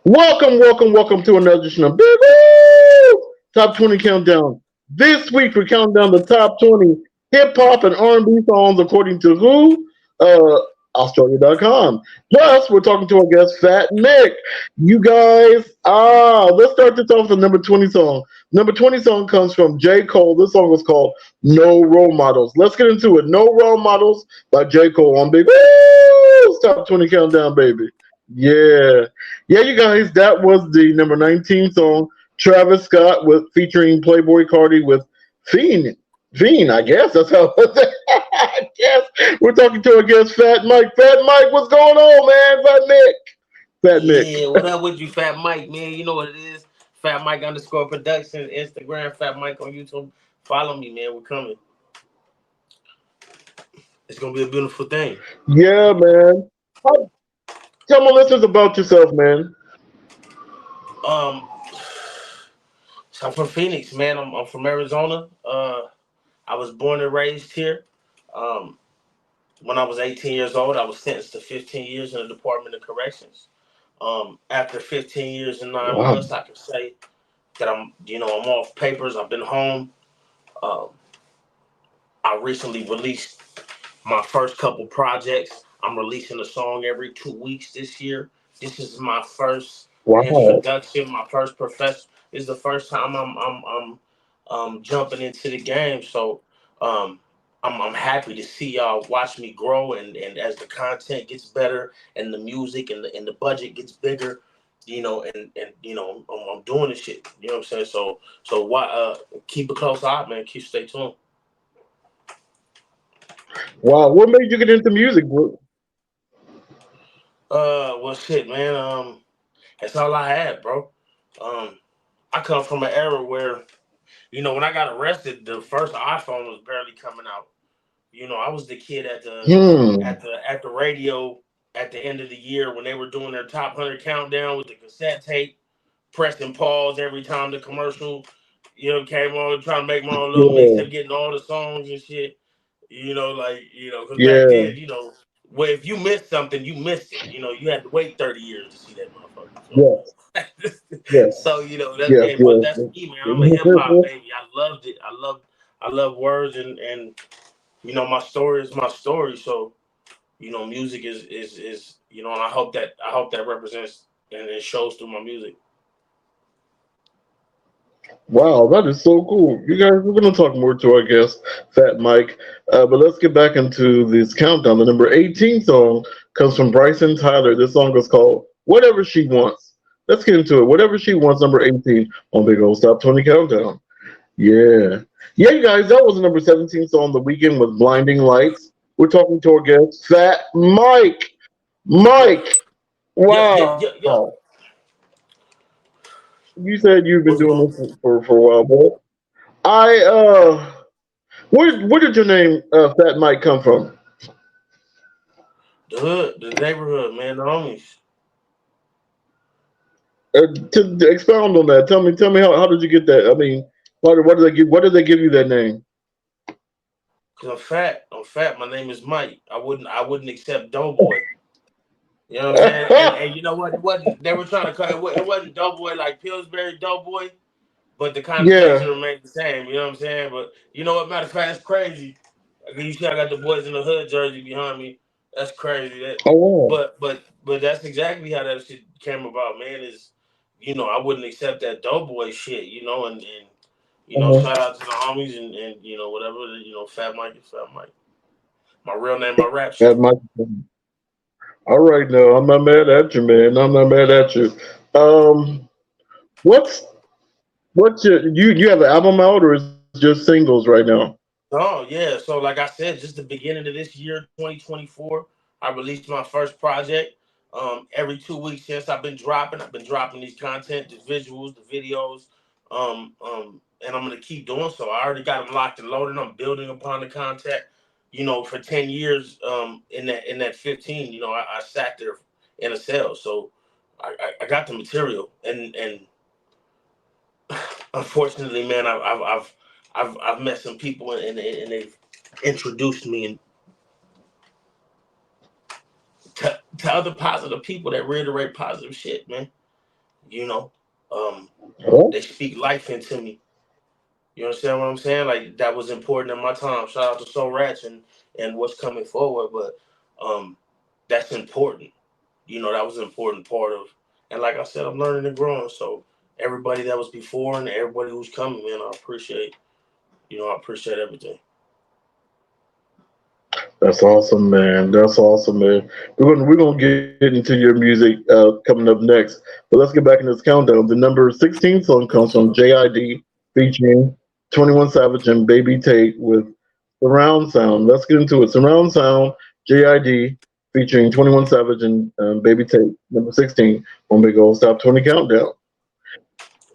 Welcome to another edition of Big Woo Top 20 Countdown. This week we're counting down the top 20 hip hop and R&B songs according to who? Uh, Australia.com. Plus, we're talking to our guest Fat Mick. You guys, let's start this off with the number 20 song. Number 20 song comes from J. Cole. This song was called No Role Models. Let's get into it. No Role Models by J. Cole on Big Woo Top 20 Countdown, baby. Yeah. Yeah, you guys, that was the number 19 song, Travis Scott with featuring Playboy Cardi with Fiend. Fiend, I guess that's how I guess we're talking to our guest Fat Mike. Fat Mike, what's going on, man? Fat Mick. Fat Mick. Yeah, what up with you, Fat Mike, man? You know what it is. Fat Mike underscore production, Instagram, Fat Mike on YouTube. Follow me, man. We're coming. It's gonna be a beautiful thing. Yeah, man. Tell my listeners about yourself, man. Um, so I'm from Phoenix, man. I'm from Arizona. I was born and raised here. Um, when I was 18 years old, I was sentenced to 15 years in the Department of Corrections. After 15 years and nine Wow. months, I can say that I'm off papers. I've been home. Um, I recently released my first couple projects. I'm releasing a song every 2 weeks this year. This is my first Wow. introduction. My first profession. This is the first time I'm jumping into the game. So um, I'm happy to see y'all watch me grow and as the content gets better and the music and the budget gets bigger. I'm doing this shit. You know what I'm saying? So why keep a close eye, man. Stay tuned. Wow. What made you get into music, bro? Well, shit, man. That's all I had, bro. Um, I come from an era where, when I got arrested, the first iPhone was barely coming out. I was the kid at the Hmm. at the at the radio at the end of the year when they were doing their top 100 countdown with the cassette tape, pressing pause every time the commercial, came on, trying to make my own little Yeah. mixtape, getting all the songs and shit. Because back Yeah. then, well, if you missed something, you missed it. You had to wait 30 years to see that motherfucker. Yes. Yes. So that's Yes. hey, but Yes. that's me, man. I'm a hip hop baby. I loved it. I love words and my story is my story. So music is and I hope that represents and it shows through my music. Wow, that is so cool. You guys, we're going to talk more to our guest, Fat Mike. But let's get back into this countdown. The number 18 song comes from Bryson Tyler. This song is called Whatever She Wants. Let's get into it. Whatever She Wants, number 18 on Big Old Stop 20 Countdown. Yeah. Yeah, you guys, that was the number 17 song the weekend with Blinding Lights. We're talking to our guest, Fat Mike. Yeah, Mike, yeah, yeah, yeah, wow. yeah. You said you've been What's doing going? this for a while, but where did your name Fat Mike come from? The hood, the neighborhood, man, the homies. To expound on that, tell me how did you get that? I mean, why did they give you that name? Cause I'm fat. I'm fat. My name is Mike. I wouldn't accept Doughboy. You know what I'm saying? And you know what? It wasn't. They were trying to cut. It wasn't Doughboy like Pillsbury Doughboy, but the connotation Yeah. remained the same. You know what I'm saying? But you know what? Matter of fact, it's crazy. Like, you see, I got the Boys in the Hood jersey behind me. That's crazy. Oh wow. But that's exactly how that shit came about, man. I wouldn't accept that Doughboy shit. Uh-huh. Shout out to the homies and whatever. Fat Mike is Fat Mike. My real name, my rap Fat shit. Mike. All right, no, I'm not mad at you, man. I'm not mad at you. Um, what's what's you have an album out or is it just singles right now? Oh yeah, so like I said, just the beginning of this year, 2024, I released my first project. Every 2 weeks since I've been dropping these content, the visuals, the videos, and I'm gonna keep doing so. I already got them locked and loaded. I'm building upon the content. For 10 years, in that 15, I sat there in a cell, so I got the material, and unfortunately, man, I've met some people and they've introduced me to other positive people that reiterate positive shit, man. You know, Oh, they speak life into me. You understand what I'm saying? Like that was important in my time. Shout out to Soul Rats and what's coming forward, but that's important. You know, that was an important part of. And like I said, I'm learning and growing. So everybody that was before and everybody who's coming, man, I appreciate. You know, I appreciate everything. that's awesome, man. That's awesome, man. We're gonna get into your music coming up next. But let's get back in this countdown. The number 16 song comes Yes, from sir. JID featuring 21 Savage and Baby Tate with Surround Sound. Let's get into it. Surround Sound, JID featuring 21 Savage and Baby Tate, number 16 on Big Old Stop 20 Countdown.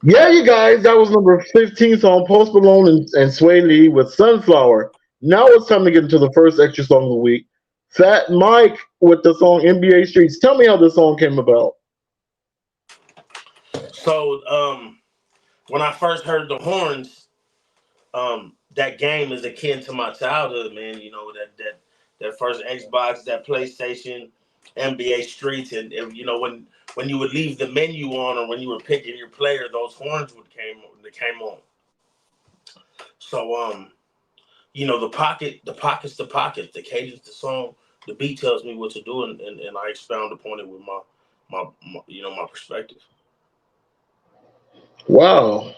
Yeah, you guys, that was number 15 song, Post Malone and Sway Lee with Sunflower. Now it's time to get into the first extra song of the week. Fat Mike with the song NBA Streets. Tell me how this song came about. So when I first heard the horns, that game is akin to my childhood, man. You know, that first Xbox, that PlayStation, NBA Streets, and you know, when you would leave the menu on or when you were picking your player, those horns would came on. So you know, the pockets, the cadence, the song, the beat tells me what to do, and I expound upon it with my you know, my perspective. Wow.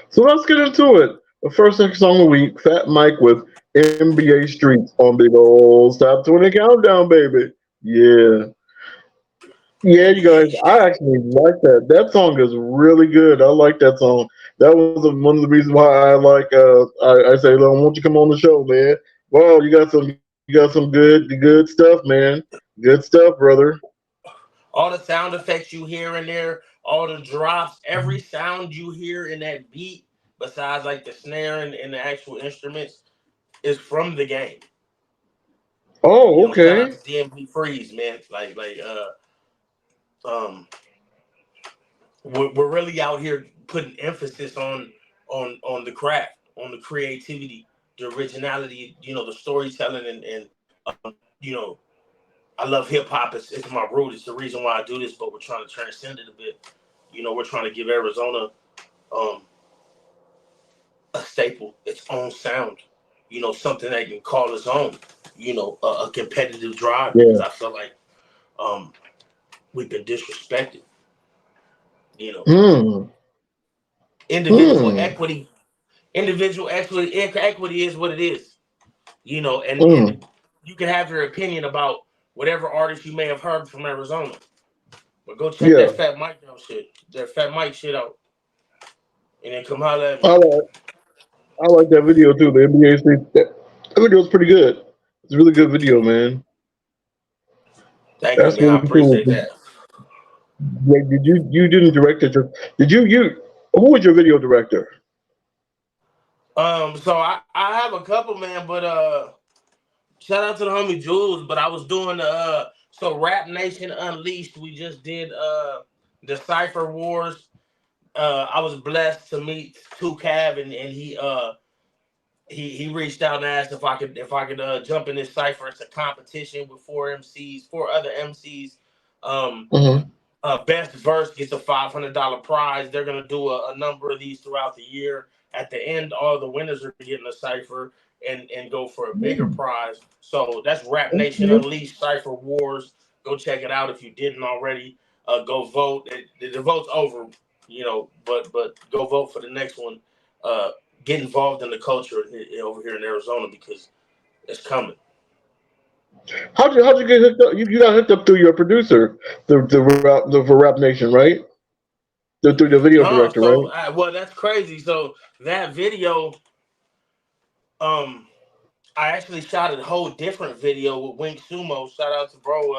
So let's get into it. The first extra song of the week, Fat Mike with NBA Streets on Big Old Stop 20 Countdown, baby. Yeah. Yeah, you guys, NBA I Street. actually like that. That song is really good. I like that song. That was one of the reasons why I like. I say, "Won't you come on the show, man?" Well, you got some good stuff, man. Good stuff, brother. All the sound effects you hear in there, all the drops, every sound you hear in that beat, besides like the snare and the actual instruments, is from the game. You Oh, know, shout out okay. to DMV Freeze, man. Um, we're really out here putting emphasis on the craft, on the creativity, the originality. You know, the storytelling and you know, I love hip hop. It's my root. It's the reason why I do this. But we're trying to transcend it a bit. You know, we're trying to give Arizona um, a staple, its own sound. You know, something that can call its own. You know, a competitive drive because Yeah. I feel like um, we've been disrespected. You know, Hmm. individual Hmm. equity, equity is what it is. You know, and Hmm. you can have your opinion about whatever artist you may have heard from Arizona, but go check Yeah. that Fat Mike shit out, and then come holler at I me. like I like that video too. The NBA Streets. That video was pretty good. It's a really good video, man. Thank you, That's man. I really cool. appreciate that. Did you didn't direct it? Did you? Who was your video director? So I have a couple, man, but shout out to the homie Jules. But I was doing the so Rap Nation Unleashed. We just did the Cipher Wars. I was blessed to meet Two Cav, and he reached out and asked if I could jump in this cipher. It's a competition with four other MCs. Um, Hmm. best verse gets a $500 prize. They're gonna do a number of these throughout the year. At the end, all the winners are getting a cipher and go for a bigger prize. So that's Rap Nation Okay. Unleashed Cipher Wars. Go check it out if you didn't already. Go vote. The vote's over, you know, but go vote for the next one. Uh, get involved in the culture over here in Arizona because it's coming. How'd you get hooked up? You got hooked up through your producer, the for Rap Nation, right? Through the video No, director, right? well, that's crazy. So that video, um, I actually shot a whole different video with Wink Sumo. Shout out to bro.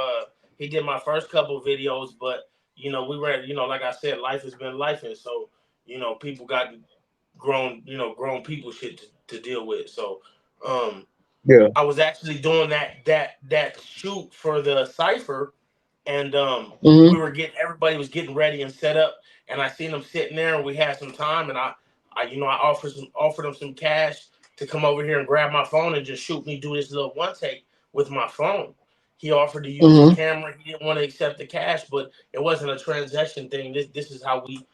He did my first couple of videos, but you know, we were, you know, like I said, life has been life, and so you know, people got grown people shit to deal with. So, um, Yeah. I was actually doing that shoot for the cipher, and we Hmm. were getting everybody was getting ready and set up, and I seen them sitting there, and we had some time, and I you know I offered them some cash to come over here and grab my phone and just shoot me do this little one take with my phone. He offered to use his camera. He didn't want to accept the cash, but it wasn't a transaction thing. This is how we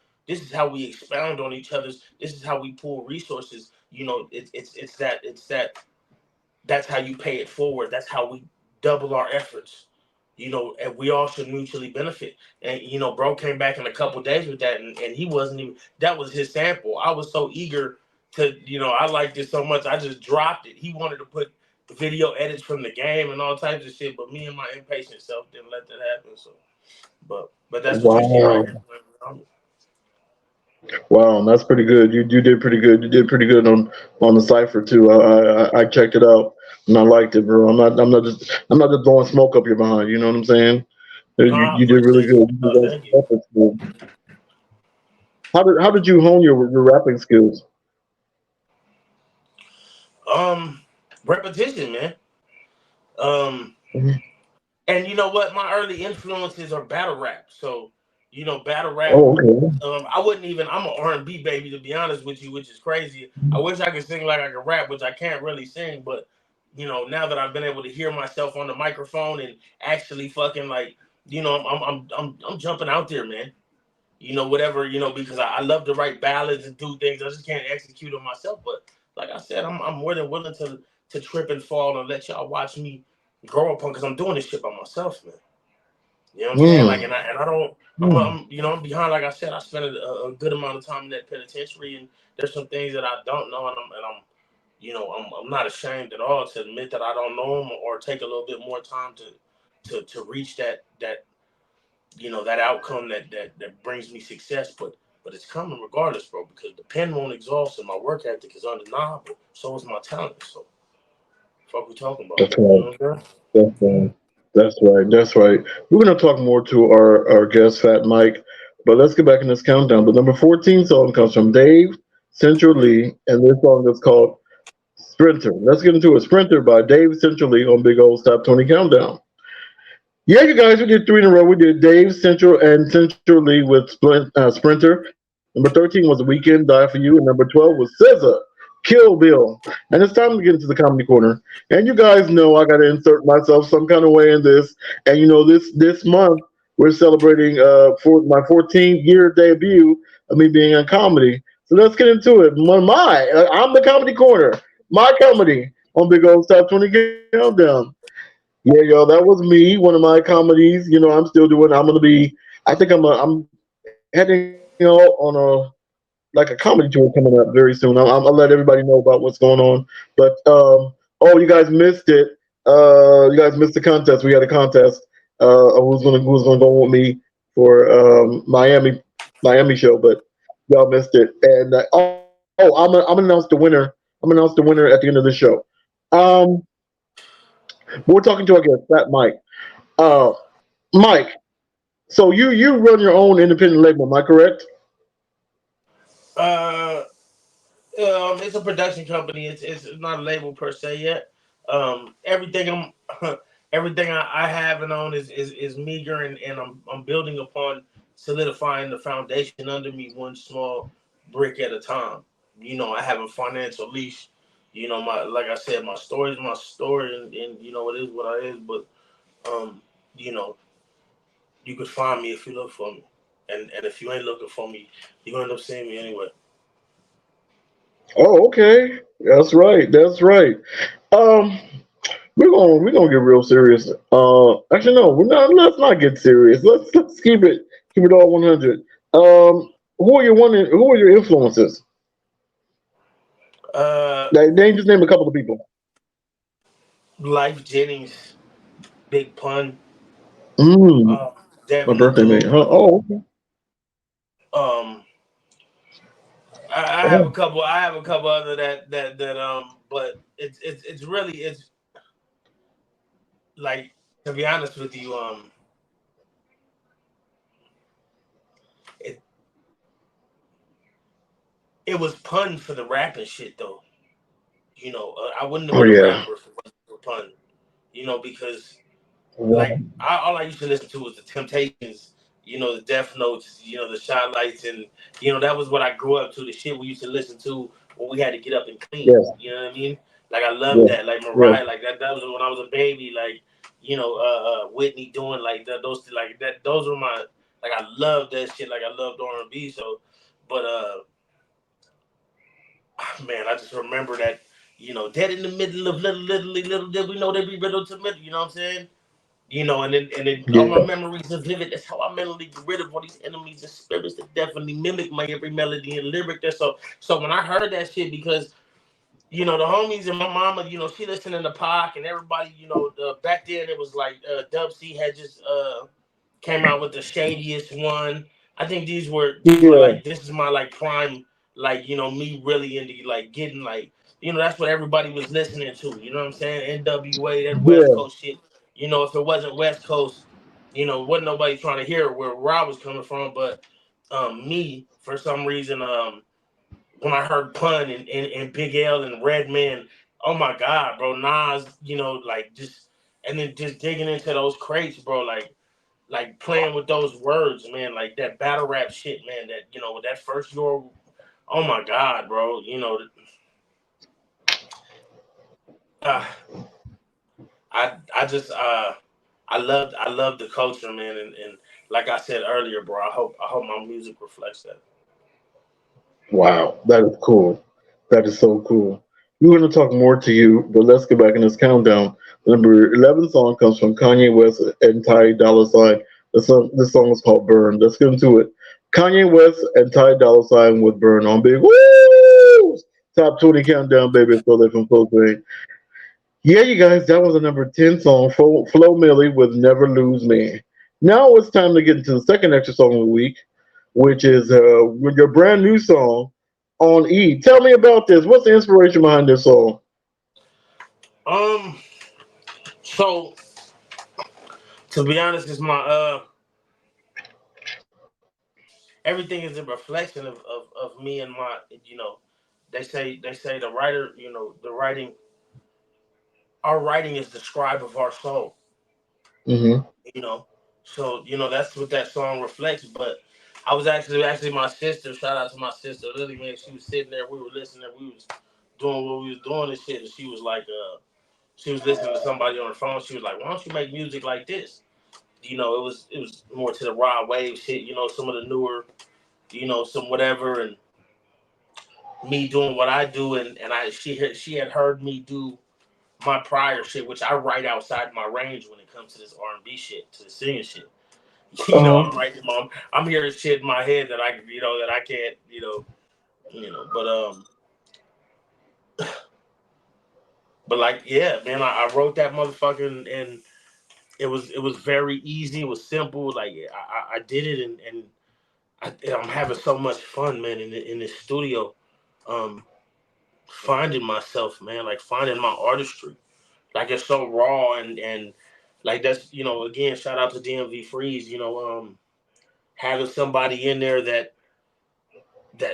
expound on each other's. This is how we pool resources. That's how you pay it forward. That's how we double our efforts. And we all should mutually benefit. And bro came back in a couple days with that, and he wasn't even. That was his sample. I was so eager to, I liked it so much, I just dropped it. He wanted to put the video edits from the game and all types of shit, but me and my impatient self didn't let that happen. So, but that's what you see right here. Wow, that's pretty good. You did pretty good. You did pretty good on the cipher too. I checked it out and I liked it, bro. I'm not just blowing smoke up your behind. You know what I'm saying? Nah, You did really good. thank you. How did you hone your rapping skills? Repetition, man. And you know what? My early influences are battle rap. So, battle rap. Oh, okay. I wouldn't even. I'm an R&B baby, to be honest with you, which is crazy. I wish I could sing like I could rap, which I can't really sing. But now that I've been able to hear myself on the microphone and actually fucking I'm jumping out there, man. Whatever, because I love to write ballads and do things. I just can't execute them myself. But like I said, I'm more than willing to trip and fall and let y'all watch me grow up on, because I'm doing this shit by myself, man. You know what I'm saying? Like, and I don't. I'm behind. Like I said, I spent a good amount of time in that penitentiary, and there's some things that I don't know, and I'm not ashamed at all to admit that I don't know them, or take a little bit more time to reach that outcome that brings me success. But it's coming regardless, bro, because the pen won't exhaust and my work ethic is undeniable. So is my talent. So, fuck we talking about? That's right. That's right. We're gonna talk more to our guest, Fat Mike, but let's get back in this countdown. The number 14 song comes from Dave Central Lee, and this song is called Sprinter. Let's get into it. Sprinter by Dave Central Lee on Big Old Top 20 Countdown. Yeah, you guys, we did 3 in a row. We did Dave Central and Central Lee with Sprinter. Number 13 was The Weeknd, Die For You, and number 12 was SZA, Kill Bill. And it's time to get into the comedy corner. And you guys know I got to insert myself some kind of way in this. And this month we're celebrating for my 14th year debut of me being on comedy. So let's get into it. I'm the comedy corner. My comedy on Big Old Top 20 Countdown. Yeah, yo, that was me. One of my comedies. I'm still doing. I'm gonna be. I think I'm heading out on a comedy tour coming up very soon. I'll let everybody know about what's going on. But you guys missed it. You guys missed the contest. We had a contest. Who's gonna go with me for Miami show? But y'all missed it. And I'm gonna announce the winner. I'm gonna announce the winner at the end of the show. We're talking to our guest, Fat Mike. Mike, so you run your own independent label, am I correct? It's a production company. It's not a label per se yet. Everything I have and own is meager, and I'm building upon solidifying the foundation under me, one small brick at a time. I have a financial leash. Like I said, my story is my story, and it is what it is. But you could find me if you look for me, and if you ain't looking for me, you're gonna end up seeing me anyway. Oh, okay. That's right. That's right. Um, we're gonna get real serious. Actually, no, we're not. Let's not get serious. Let's keep it all 100. Who are your influences? Just name a couple of people. Lyfe Jennings, Big Pun, My Devin birthday mate. Blue. Huh? Oh, okay. I have a couple. I have a couple other but it's really like, to be honest with you, it was Pun for the rapping shit though. I wouldn't have been a rapper if it wasn't for Pun. Because all I used to listen to was the Temptations, the Death Notes, the Shy Lights, and that was what I grew up to. The shit we used to listen to when we had to get up and clean. Yes. You know what I mean? Like, I loved that. Like Mariah, like that was when I was a baby. Like, Whitney doing like that. Those like that. Those are my like I love that shit. Like I loved R&B. So, but man, I just remember that. Dead in the middle of little did we know that we riddle to middle. You know what I'm saying? And then all my Yeah. memories are vivid. That's how I mentally get rid of all these enemies and spirits that definitely mimic my every melody and lyric. That's so when I heard that shit, because the homies and my mama, she listening to Pac and everybody, back then it was like Dub C had just came out with the shadiest one. I think these were Yeah. like this is my like prime, like me really into like getting like that's what everybody was listening to. You know what I'm saying? NWA, that West Yeah. Coast shit. If it wasn't West Coast, wasn't nobody trying to hear where I was coming from. But me for some reason, when I heard Pun and Big L and Redman, oh my God, bro, Nas, like just and then just digging into those crates, bro, like playing with those words, man, like that battle rap shit, man. That with that first your, oh my God, bro. Uh, I just I love the culture, man, and like I said earlier, bro. I hope my music reflects that. Wow, that is cool. That is so cool. We're going to talk more to you, but let's get back in this countdown. The number 11 song comes from Kanye West and Ty Dolla Sign. This song is called Burn. Let's get into it. Kanye West and Ty Dolla Sign with Burn on Big Woo! Top 20 countdown, baby. So they from Full Swing. Yeah, you guys, that was the number 10 song, Flo Milli with Never Lose Me. Now it's time to get into the second extra song of the week, which is with your brand new song, On E. Tell me about this. What's the inspiration behind this song? Um, so to be honest, it's my everything is a reflection of me and my they say the writer, the writing our writing is the scribe of our soul. Hmm. you know. So, that's what that song reflects. But I was actually my sister, shout out to my sister, Lily, man, she was sitting there, we were listening, we was doing what we was doing and shit, and she was like, she was listening to somebody on the phone, she was like, why don't you make music like this? It was more to the raw wave shit, some of the newer, some whatever, and me doing what I do, and she had heard me do my prior shit, which I write outside my range when it comes to this R&B shit, to the singing shit. Uh-huh. I'm writing, I'm hearing shit in my head that I can't, but like, yeah, man, I wrote that motherfucker, and it was very easy. It was simple. Like I did it, I'm having so much fun, man, in this studio, um, finding myself, man, like finding my artistry. Like it's so raw, and like that's again, shout out to DMV Freeze, having somebody in there that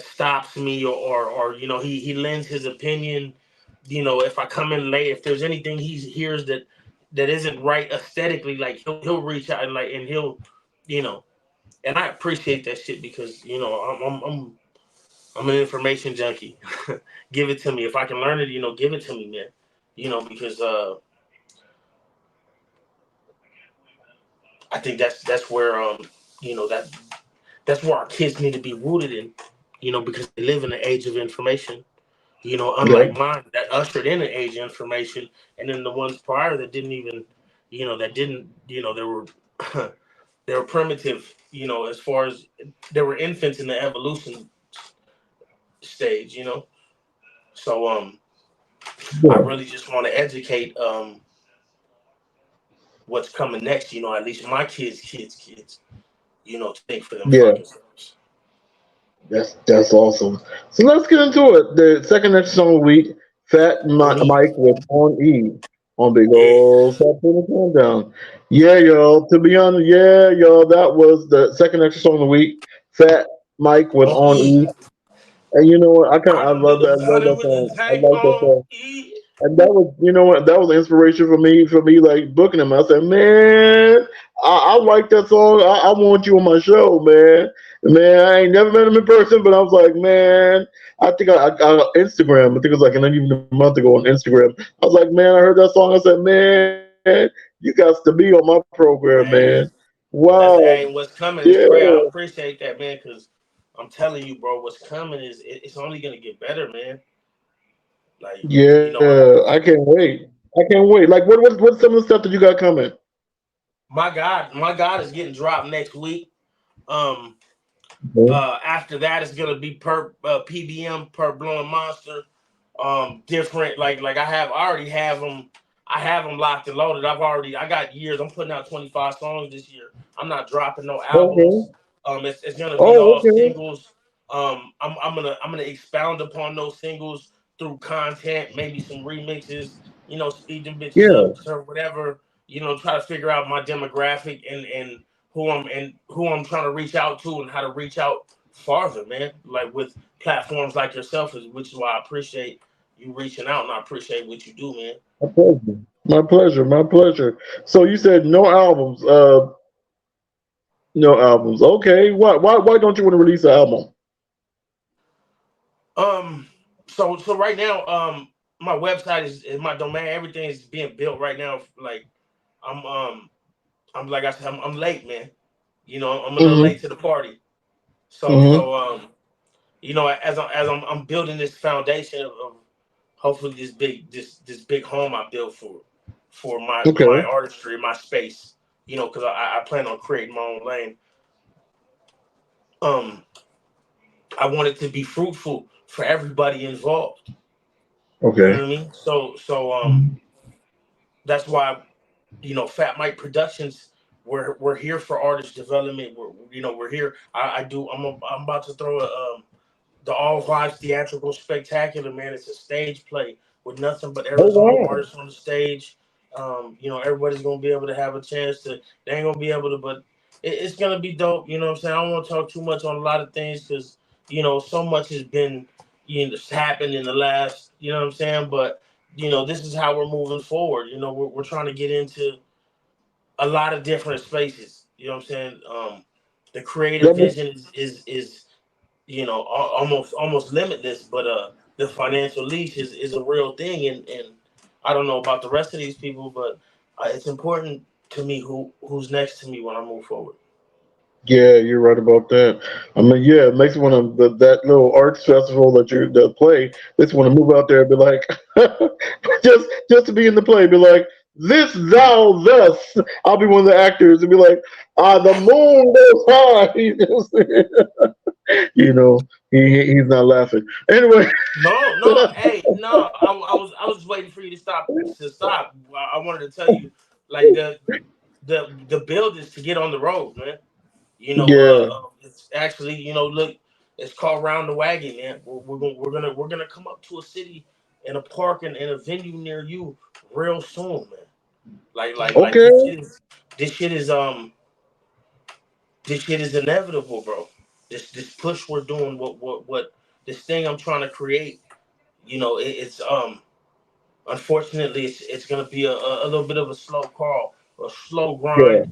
stops me, or he lends his opinion. If I come in late, if there's anything he hears that isn't right aesthetically, like he'll reach out and he'll you know and I appreciate that shit, because I'm an information junkie. Give it to me if I can learn it. Give it to me, man. Because I think that's where that's where our kids need to be rooted in. Because they live in an age of information. Unlike Yep. mine that ushered in an age of information, and then the ones prior that didn't even, that didn't, they were, they were primitive, as far as they were infants in the evolution stage, So I Yeah. really just want to educate what's coming next. At least my kids, to think for them Yeah. fucking selves. That's awesome. So let's get into it. The second extra song of the week, On E. Mike with On E on Big Yeah. Ol' Top 20 Countdown. Yeah, y'all. To be honest, yeah, y'all. That was the second extra song of the week, Fat Mike with On On E. E. And you know what? I Riding love with that. a I love riding that with a song. I tank like that on song. E. And that was, you know what, that was the inspiration for me like booking him. I said, man, I like that song. I want you on my show, man. Man, I ain't never met him in person, but I was like, man, I think I Instagram. I think it was like not even a month ago on Instagram. I was like, man, I heard that song. I said, man, You got to be on my program, Hey, man. Wow. hey, what's coming is Yeah. great. I appreciate that, man, because I'm telling you, bro, what's coming is it's only gonna get better, man. Like, you know, Yeah. I can't wait. I can't wait. Like, what's some of the stuff that you got coming? my God is getting dropped next week. Um, Okay. After that, it's gonna be per PBM per Blowing Monster. Different. Like I already have them. I have them locked and loaded. I got years. I'm putting out 25 songs this year. I'm not dropping no albums. Okay. It's gonna be Oh, all okay. singles. I'm gonna expound upon those singles through content, maybe some remixes. You know, speed them bitches up Yeah. or whatever. You know, try to figure out my demographic and who I'm trying to reach out to and how to reach out farther, man. Like with platforms like yourself, which is why I appreciate you reaching out and I appreciate what you do, man. My pleasure. My pleasure. My pleasure. So you said no albums. No albums. Okay. Why don't you want to release an album? Um, so right now, my website is my domain. Everything is being built right now. Like I'm I'm like I said, I'm late, man. You know, I'm a little Mm-hmm. late to the party. So Mm-hmm. so you know, I'm building this foundation of hopefully this big home I built for my Okay. artistry, my space. You know, because I plan on creating my own lane. Um, I want it to be fruitful for everybody involved. You know Okay. what I mean? So that's why Fat Mike Productions. We're here for artist development. We're here. I'm about to throw the All Vibes Theatrical Spectacular, man. It's a stage play with nothing but Oh Arizona wow. artists on the stage. Everybody's gonna be able to have a chance to. They ain't gonna be able to, but it's gonna be dope. You know what I'm saying? I don't want to talk too much on a lot of things because so much has been happened in the last. You know what I'm saying? But this is how we're moving forward. We're trying to get into a lot of different spaces. You know what I'm saying? The creative That makes, vision is almost limitless, but the financial leash is a real thing, and I don't know about the rest of these people, but it's important to me who's next to me when I move forward. yeah, you're right about that. I mean, yeah, it makes me want to that little arts festival that play. Makes me want to move out there and be like, just to be in the play, be like, this thou thus. I'll be one of the actors and be like, the moon goes high. you know, he's not laughing. Anyway, No, no, hey, no, I was waiting for you to stop. To stop. I wanted to tell you, like the build is to get on the road, man. yeah, It's actually, look, it's called Round the Wagon, man. We're gonna come up to a city in a park and in a venue near you real soon, man. Like okay, this shit is this shit is inevitable, bro. This push we're doing, what this thing I'm trying to create, it's unfortunately it's gonna be a little bit of a slow crawl, a slow yeah, grind.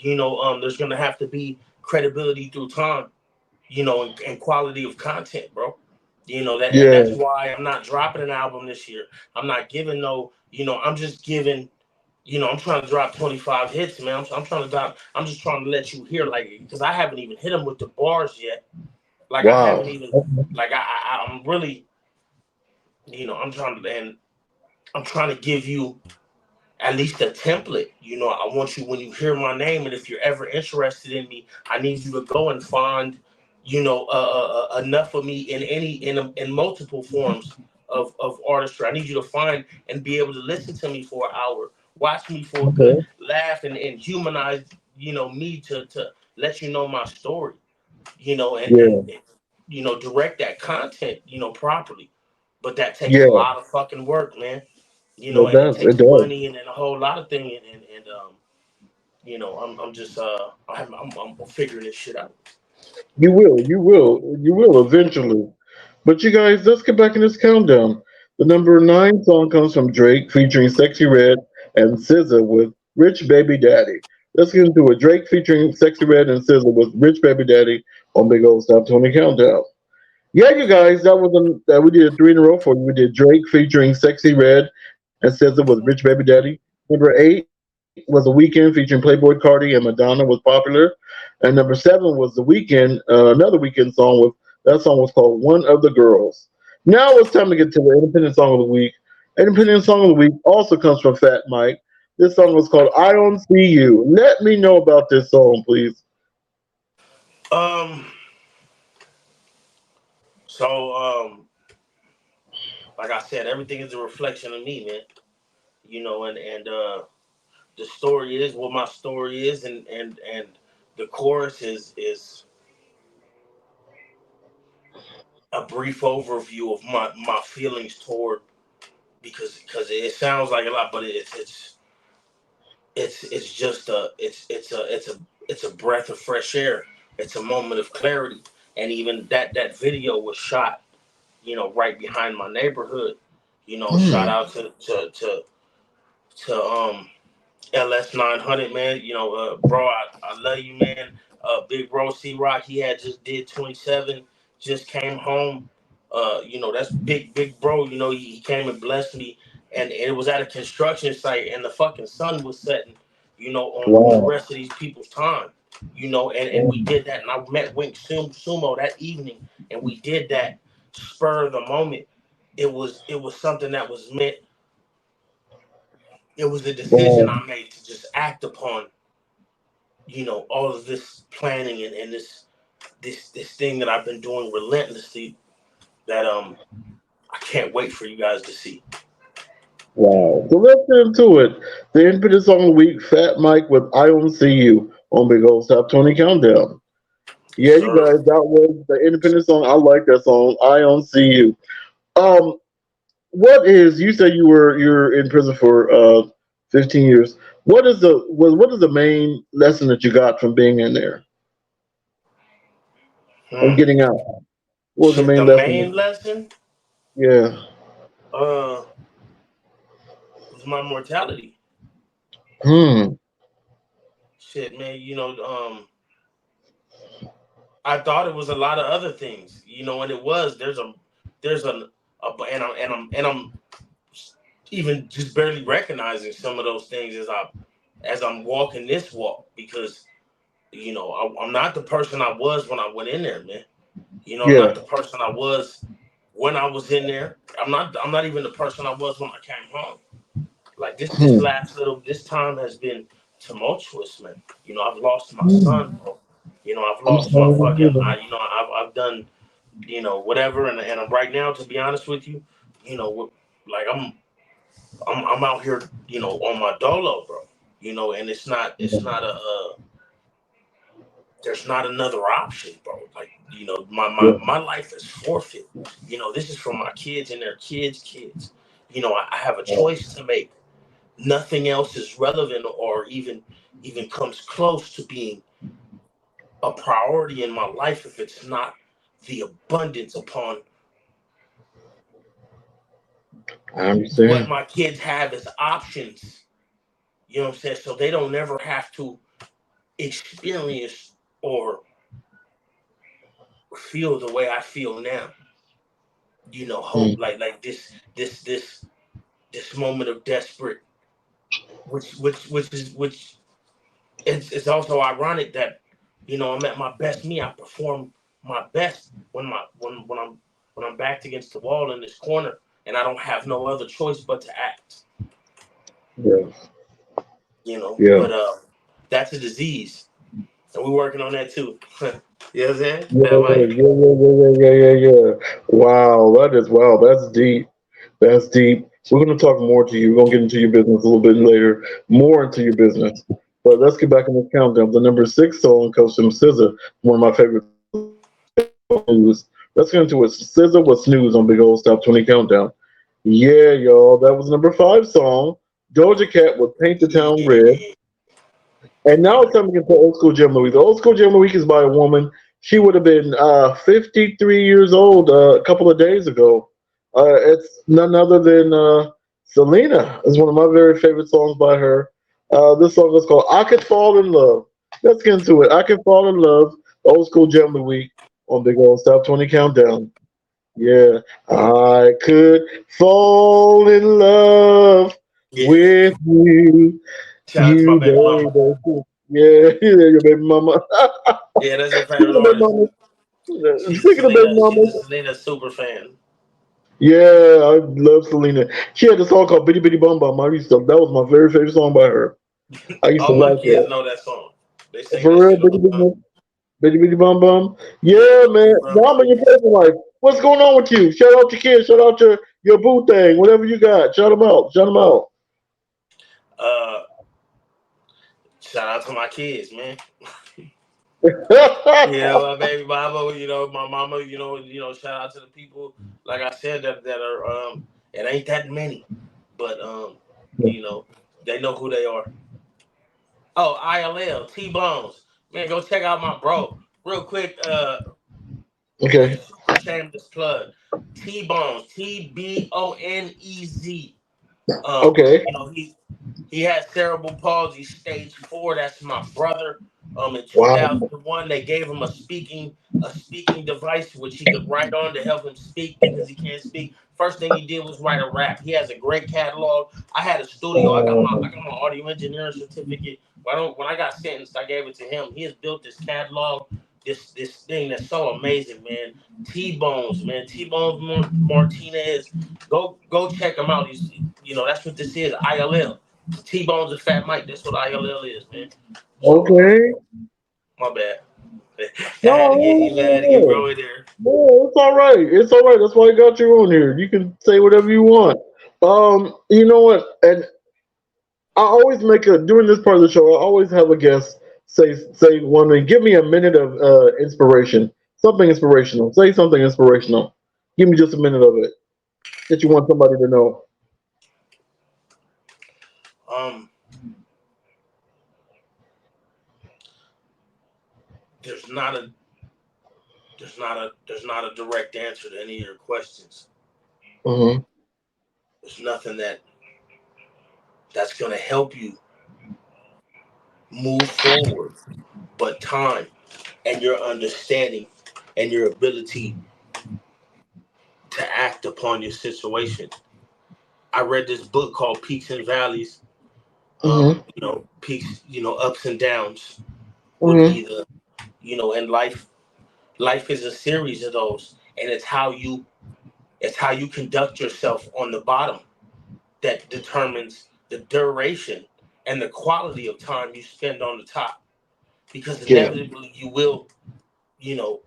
There's gonna have to be credibility through time, and quality of content, bro. And yeah, that's why I'm not dropping an album this year. I'm not giving no, I'm just giving, I'm trying to drop 25 hits, man. I'm trying to drop. I'm just trying to let you hear, like, because I haven't even hit them with the bars yet. Like I wow, haven't even, like I'm really, and I'm trying to give you at least a template. I want you when you hear my name, and if you're ever interested in me, I need you to go and find, enough of me in multiple forms of artistry. I need you to find and be able to listen to me for an hour, watch me for a good okay, laugh, and humanize, me to let you know my story, yeah, direct that content, properly. But that takes a yeah. lot of fucking work, man. It And it does, it takes does. money and a whole lot of things. And I'm just I'm figuring this shit out. You will eventually. But you guys, let's get back in this countdown. The number 9 song comes from Drake featuring Sexy Red and SZA with Rich Baby Daddy. Let's get into it. Drake featuring Sexy Red and SZA with Rich Baby Daddy on Big Old Stop 20 Countdown. Yeah, you guys, that we did 3 in a row for you. We did Drake featuring Sexy Red and SZA with Rich Baby Daddy. Number 8 was The Weeknd featuring Playboy Cardi and Madonna was popular, and number 7 was The Weeknd, another Weeknd song with that song was called One of the Girls. Now it's time to get to the independent song of the week. Independent song of the week also comes from Fat Mike. This song was called I Don't See You. Let me know about this song, please. Um. So like I said, everything is a reflection of me, man. And the story is what my story is, and the chorus is a brief overview of my feelings toward, because it sounds like a lot, but it's just it's a breath of fresh air. It's a moment of clarity, and even that video was shot, right behind my neighborhood. Shout Hmm. out to LS 900, man. Bro, I love you, man. Big bro C Rock, he had just did 27, just came home. That's big bro. He came and blessed me, and it was at a construction site, and the fucking sun was setting, on the Wow. rest of these people's time. And we did that, and I met Wink Sumo that evening, and we did that spur of the moment. It was something that was meant. It was a decision Wow. I made to just act upon, all of this planning, and this thing that I've been doing relentlessly, that I can't wait for you guys to see. Wow. So let's get into it. The independent song of the week, Fat Mike with I Don't See You on Big Old Top 20 Countdown. Yes, Yeah, you sir. guys, that was the independent song. I like that song. I Don't See You. Um, what is you said you're in prison for 15 years. What is the main lesson that you got from being in there and Hmm. getting out? What was the Shit, main the lesson? main lesson Yeah. uh was my mortality. Hmm. Shit, man. I thought it was a lot of other things, and it was. There's and I'm even just barely recognizing some of those things as I'm walking this walk, because I'm not the person I was when I went in there, man. I'm not Yeah. the person I was when I was in there. I'm not even the person I was when I came home. Like Hmm. this time has been tumultuous, man. I've lost my Hmm. son, bro. I've I'm lost my sorry to fucking hear that. I've done, whatever, and I'm right now, to be honest with you, like I'm out here, on my dolo, bro. And it's not there's not another option, bro. Like, my Yeah. my my life is forfeit. This is for my kids and their kids. I have a choice to make. Nothing else is relevant, or even comes close to being a priority in my life, if it's not the abundance upon I what understand. my kids have as options. You know what I'm saying? So they don't never have to experience or feel the way I feel now. Hope, Hmm. like this moment of desperate, which it's also ironic that, I'm at my best me. I perform my best when I'm backed against the wall in this corner, and I don't have no other choice but to act. Yeah. But Yeah. that's a disease, and we're working on that too. You know what I'm saying? Yeah. That Yeah. might. Yeah. Wow. Wow. That's deep. That's deep. We're going to talk more to you. We're going to get into your business a little bit later, more into your business. But let's get back in the countdown. The number 6 song comes from SZA, one of my favorite songs news. Let's get into it. SZA with Snooze on Big Old Stop 20 Countdown. Yeah, y'all. That was number 5 song. Doja Cat with Paint the Town Red. Yeah. And now it's time to get to Old School Gem of the Week. The Old School Gem of the Week is by a woman. She would have been 53 years old a couple of days ago. It's none other than Selena. It's one of my very favorite songs by her. This song is called I Could Fall in Love. Let's get into it. I Could Fall in Love, the Old School Gem of the Week on Big Old Stop 20 Countdown. Yeah. I could fall in love Yeah. with you. Shout out to my baby mama. Yeah, your baby mama. Yeah, that's your Speaking favorite of baby artist. mama, She's a speaking of baby Selena. mama, She's a Selena super fan. yeah, I love Selena. She had a song called Bitty Bitty Bum Bum. I used to, that was my very favorite song by her. I used to All my like kids that. know that song. They sing For that real, shit all the time. Bitty Bitty Bum Bum. Yeah, Yeah, man. bum, Now I'm in your personal life. What's going on with you? Shout out your kids. Shout out your boo thing. Whatever you got. Shout them out. Shout them out. uh, shout out to my kids, man. My baby mama, my mama, shout out to the people, like I said, that are it ain't that many, but you know, they know who they are. Oh, ILL, T Bones. Man, go check out my bro. Real quick, Okay. super shameless plug. T Bones, TBONEZ. Okay. He had cerebral palsy stage 4. That's my brother. In Wow. 2001, they gave him a speaking device which he could write on to help him speak because he can't speak. First thing he did was write a rap. He has a great catalog. I had a studio. I got my audio engineering certificate. When I got sentenced, I gave it to him. He has built this catalog, this thing that's so amazing, man. T Bones, man. T Bones Martinez. Go check him out. That's what this is. ILL. T Bones and Fat Mike. That's what ILL is, man. So Okay. my bad. I had to get you. I had to get No. bro in there. No, it's all right. It's all right. That's why I got you on here. You can say whatever you want. You know what? And I always make a during this part of the show. I always have a guest say one thing. Give me a minute of inspiration. Something inspirational. Say something inspirational. Give me just a minute of it that you want somebody to know. Um, there's not a direct answer to any of your questions. Mm-hmm. There's nothing that's gonna help you move forward, but time and your understanding and your ability to act upon your situation. I read this book called Peaks and Valleys. Mm-hmm. Peaks, ups and downs would Mm-hmm. be and life is a series of those, and it's how you conduct yourself on the bottom that determines the duration and the quality of time you spend on the top, because Yeah. inevitably you know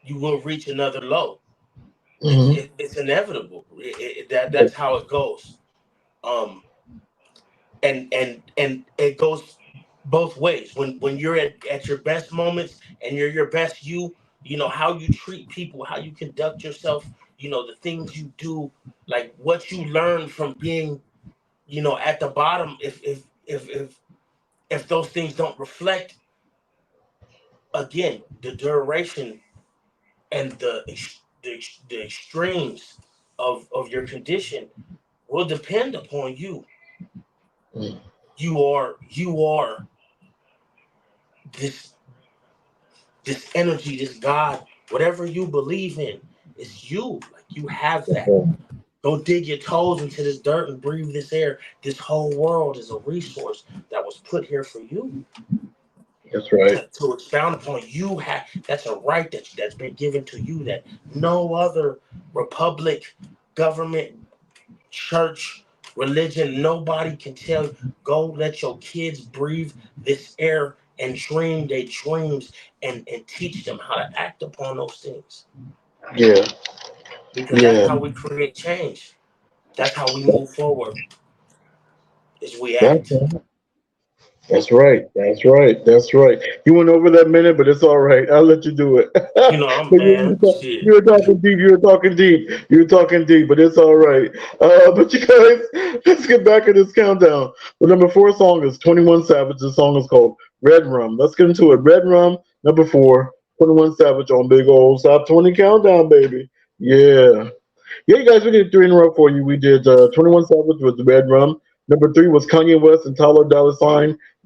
you will reach another low. Mm-hmm. It's inevitable. That's how it goes. um and it goes both ways. When you're at your best moments and you're your best how you treat people, how you conduct yourself, the things you do, like what you learn from being at the bottom. If those things don't reflect, again, the duration and the extremes of your condition will depend upon you. Mm-hmm. You are this this energy, this God, whatever you believe in, it's you. Like, you have that. Go dig your toes into this dirt and breathe this air. This whole world is a resource that was put here for you That's right. to expound upon. That's a right that's been given to you that no other republic, government, church, religion, nobody can tell you. Go let your kids breathe this air and dream their dreams, and teach them how to act upon those things. Yeah. Because that's Yeah. how we create change. That's how we move forward, is we That's act. That's right. That's right. That's right. You went over that minute, but it's all right. I'll let you do it. I'm But man, shit. you were talking deep. You were talking deep. You were talking deep, but it's all right. But you guys, let's get back in this countdown. The number 4 song is 21 Savage. The song is called Red Rum. Let's get into it. Red Rum, number 4, 21 Savage on Big Old Top 20 Countdown, baby. Yeah. Yeah, you guys, we did 3 in a row for you. We did 21 Savage with the Red Rum. Number 3 was Kanye West and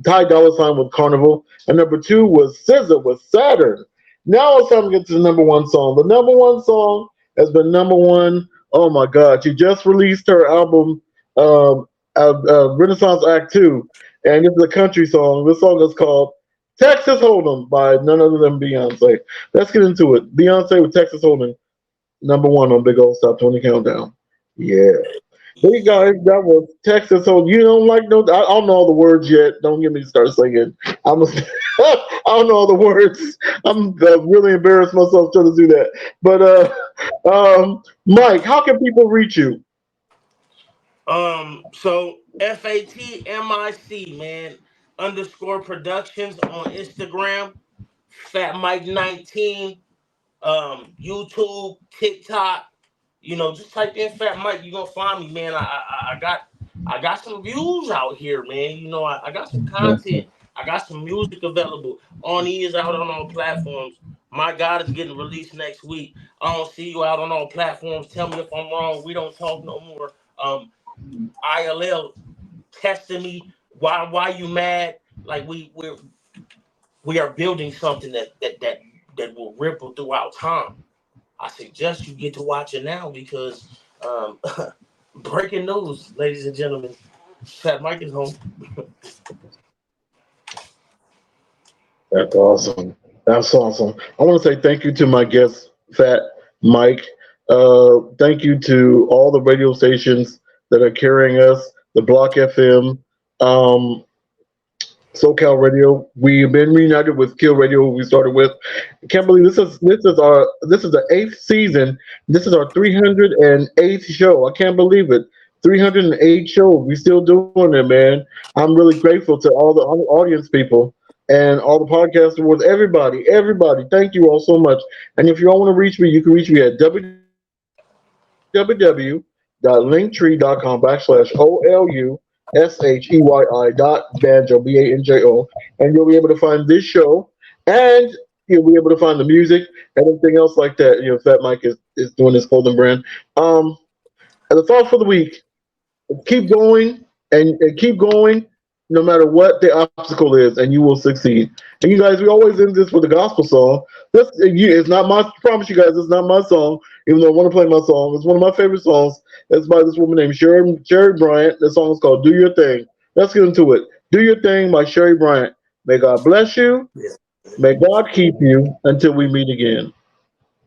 Ty Dolla Sign with Carnival. And number 2 was SZA with Saturn. Now it's time to get to the number 1 song. The number 1 song has been number 1. Oh my God. She just released her album, Renaissance Act 2. and this is a country song. This song is called Texas Hold'em by none other than Beyonce. Let's get into it. Beyonce with Texas Hold'em, #1 on Big Old Top 20 Countdown. Yeah. Hey guys, that was Texas Hold'em. You don't like no? I don't know all the words yet. Don't get me to start singing. I'm a, I don't know all the words. I'm really embarrassed myself trying to do that. But Mike, how can people reach you? So FATMIC, man, underscore productions on Instagram, Fat Mike 19, YouTube, TikTok. Just type in Fat Mike, you're gonna find me, man. I got some views out here, man. I got some content. I got some music available. On is out on all platforms. My God is getting released next week. I don't see you out on all platforms. Tell me if I'm wrong. We don't talk no more. ILL testing me. Why you mad? Like we are building something that will ripple throughout time. I suggest you get to watch it now because breaking news, ladies and gentlemen, Fat Mike is home. That's awesome. That's awesome. I want to say thank you to my guest, Fat Mike. Thank you to all the radio stations that are carrying us, the Block FM, um, SoCal Radio. We've been reunited with Kill Radio, who we started with. I can't believe this is the 8th season. This is our 308th show. I can't believe it. 308 shows. We still doing it, man. I'm really grateful to all the audience people and all the podcast awards. Everybody. Thank you all so much. And if you all want to reach me, you can reach me at www.linktr.com/OLUSHEYI.banjo, BANJO, and you'll be able to find this show, and you'll be able to find the music and everything else like that. Fat Mike is doing his clothing brand. And the thought for the week: keep going and keep going, no matter what the obstacle is, and you will succeed. And you guys, we always end this with a gospel song. It's not my, I promise you guys, it's not my song, even though I want to play my song. It's one of my favorite songs. It's by this woman named Sherry Bryant. The song is called Do Your Thing. Let's get into it. Do Your Thing by Sherry Bryant. May God bless you. May God keep you until we meet again.